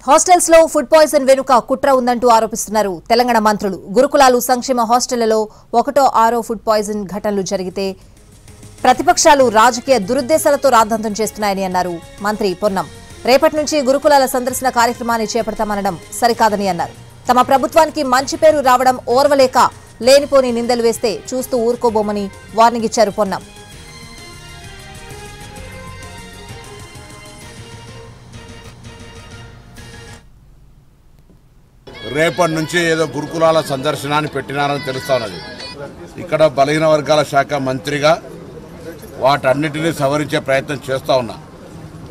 Hostels లో food poison వెనుక కుట్ర ఉందంటూ ఆరోపిస్తున్నారు తెలంగాణ మంత్రులు. గురుకులాలు సంక్షేమ హాస్టళ్లలో 1, 6 ఫుడ్ పాయిజన్ ఘటనలు జరిగితే ప్రతిపక్షాలు రాజకీయ దురుద్దేశాలతో రాద్ధాంతం చేస్తున్నాయని అన్నారు మంత్రి పొన్నం. రేపటి నుంచి గురుకులాల సందర్శన కార్యక్రమాన్ని చేపడతామనడం సరికాదని అన్నారు. తమ ప్రభుత్వానికి మంచి పేరు రావడం ఓర్వలేక లేనిపోని నిందలు వేస్తే చూస్తూ ఊరుకోబోమని వార్నింగ్ ఇచ్చారు పొన్నం. రేపటి నుంచి ఏదో గురుకులాల సందర్శనాన్ని పెట్టినారని తెలుస్తా ఉన్నది. ఇక్కడ బలహీన వర్గాల శాఖ మంత్రిగా వాటన్నిటినీ సవరించే ప్రయత్నం చేస్తూ ఉన్నా.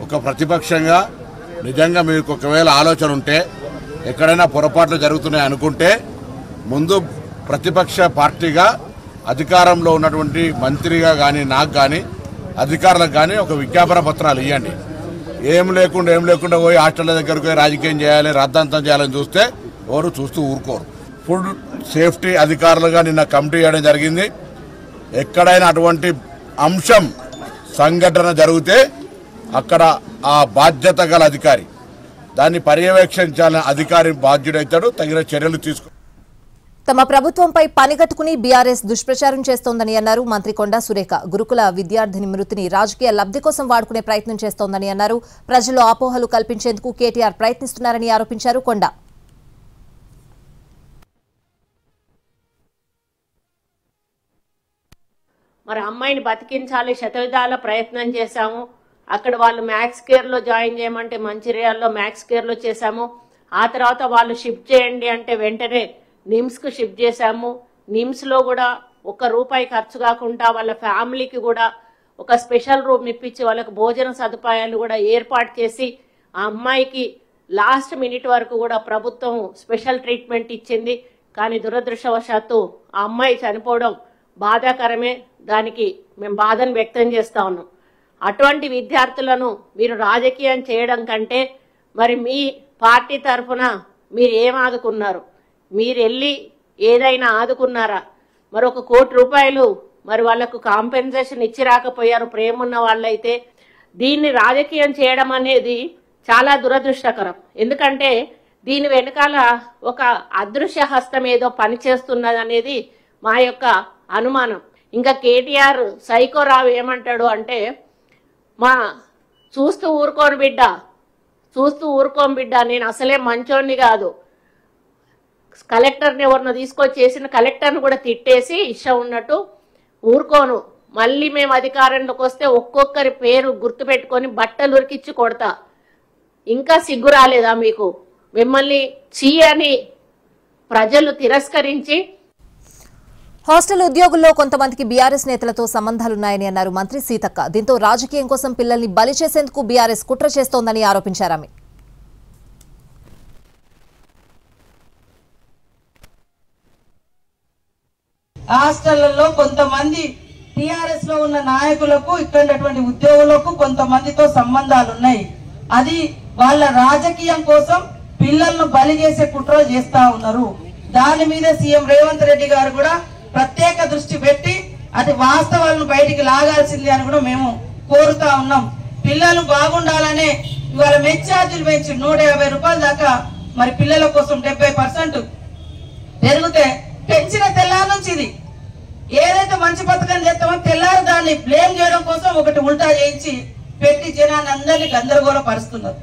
ఒక ప్రతిపక్షంగా నిజంగా మీకు ఒకవేళ ఆలోచన ఉంటే, ఎక్కడైనా పొరపాట్లు జరుగుతున్నాయి అనుకుంటే, ముందు ప్రతిపక్ష పార్టీగా అధికారంలో ఉన్నటువంటి మంత్రిగా కానీ నాకు కానీ అధికారులకు కానీ ఒక విజ్ఞాపన పత్రాలు ఇవ్వండి. ఏం లేకుండా పోయి హాస్టళ్ల దగ్గరకు పోయి రాజకీయం చేయాలి, రాద్ధాంతం చేయాలని చూస్తే ఎవరు చూస్తూ ఊరుకోరు. ఫుడ్ సేఫ్టీ అధికారులుగా నిన్న కమిటీ చేయడం జరిగింది. ఎక్కడైనా అటువంటి అంశం సంఘటన జరిగితే అక్కడ ఆ బాధ్యత గల అధికారి దాన్ని పర్యవేక్షించాలని అధికారి బాధ్యుడైతాడు, తగిన చర్యలు తీసుకు. తమ ప్రభుత్వంపై పనిగట్టుకుని బీఆర్ఎస్ దుష్ప్రచారం చేస్తోందని అన్నారు మంత్రి కొండా సురేఖ. గురుకుల విద్యార్థిని మృతిని రాజకీయ లబ్ధి కోసం వాడుకునే ప్రయత్నం చేస్తోందని అన్నారు. ప్రజల్లో అపోహలు కల్పించేందుకు కేటీఆర్ ప్రయత్నిస్తున్నారని ఆరోపించారు కొండా. మరి అమ్మాయిని బతికించాలి, శతవిధాల ప్రయత్నం చేశాము. అక్కడ వాళ్ళు మ్యాక్స్ కేర్లో జాయిన్ చేయమంటే మంచిర్యాలలో మ్యాక్స్ కేర్లో చేశాము. ఆ తర్వాత వాళ్ళు షిఫ్ట్ చేయండి అంటే వెంటనే నిమ్స్కు షిఫ్ట్ చేశాము. నిమ్స్లో కూడా ₹1 ఖర్చు కాకుండా వాళ్ళ ఫ్యామిలీకి కూడా ఒక స్పెషల్ రూమ్ ఇప్పించి వాళ్ళకి భోజన సదుపాయాలు కూడా ఏర్పాటు చేసి ఆ అమ్మాయికి లాస్ట్ మినిట్ వరకు కూడా ప్రభుత్వం స్పెషల్ ట్రీట్మెంట్ ఇచ్చింది. కానీ దురదృష్టవశాత్తు ఆ అమ్మాయి చనిపోవడం బాధాకరమే. దానికి మేము బాధను వ్యక్తం చేస్తా ఉన్నాం. అటువంటి విద్యార్థులను మీరు రాజకీయం చేయడం కంటే మరి మీ పార్టీ తరఫున మీరు ఏం ఆదుకున్నారు? మీరు వెళ్ళి ఏదైనా ఆదుకున్నారా? మరి ₹1 కోటి మరి వాళ్లకు కాంపెన్సేషన్ ఇచ్చి రాకపోయారు ప్రేమ ఉన్న వాళ్ళైతే. దీన్ని రాజకీయం చేయడం అనేది చాలా దురదృష్టకరం. ఎందుకంటే దీని వెనకాల ఒక అదృశ్య హస్తం ఏదో పనిచేస్తున్నది అనేది మా యొక్క అనుమానం. ఇంకా కేటీఆర్ సైకోరావు ఏమంటాడు అంటే, చూస్తూ ఊరుకోను బిడ్డ, నేను అసలే మంచోడిని కాదు, కలెక్టర్ని ఎవరినో తీసుకొచ్చేసిన కలెక్టర్ని కూడా తిట్టేసి ఇష్టం ఉన్నట్టు ఊరుకోను, మళ్ళీ మేము అధికారంలోకి వస్తే ఒక్కొక్కరి పేరు గుర్తుపెట్టుకొని బట్టలు ఉరికిచ్చి కొడతా. ఇంకా సిగ్గు రాలేదా మీకు? మిమ్మల్ని అని ప్రజలు తిరస్కరించి. హాస్టల్ ఉద్యోగుల్లో కొంతమందికి బీఆర్ఎస్ నేతలతో సంబంధాలున్నాయని అన్నారు మంత్రి సీతక్క. దీంతో రాజకీయం కోసం పిల్లల్ని బలి చేసేందుకు బీఆర్ఎస్ కుట్ర చేస్తోందని ఆరోపించారు ఆమె. హాస్టళ్లలో కొంతమంది టీఆర్ఎస్ లో ఉన్న నాయకులకు ఇక్కడ ఉద్యోగులకు కొంతమందితో సంబంధాలున్నాయి. అది వాళ్ళ రాజకీయం కోసం పిల్లలను బలి చేసే కుట్ర చేస్తా ఉన్నారు. దాని మీద సీఎం రేవంత్ రెడ్డి గారు కూడా ప్రత్యేక దృష్టి పెట్టి అది వాస్తవాలను బయటికి లాగాల్సింది అని కూడా మేము కోరుతా ఉన్నాం. పిల్లలు బాగుండాలనే ఇవాళ మెస్ ఛార్జీలు పెంచి ₹150 దాకా మరి పిల్లల కోసం 70% పెరిగితే పెంచిన తెల్లారి నుంచి ఇది ఏదైతే మంచి పథకం చేస్తామో తెల్లారి దాన్ని బ్లేమ్ చేయడం కోసం ఒకటి ఉల్టా చేయించి పెట్టి జనాన్ని అందరినీ గందరగోళ పరుస్తున్నారు.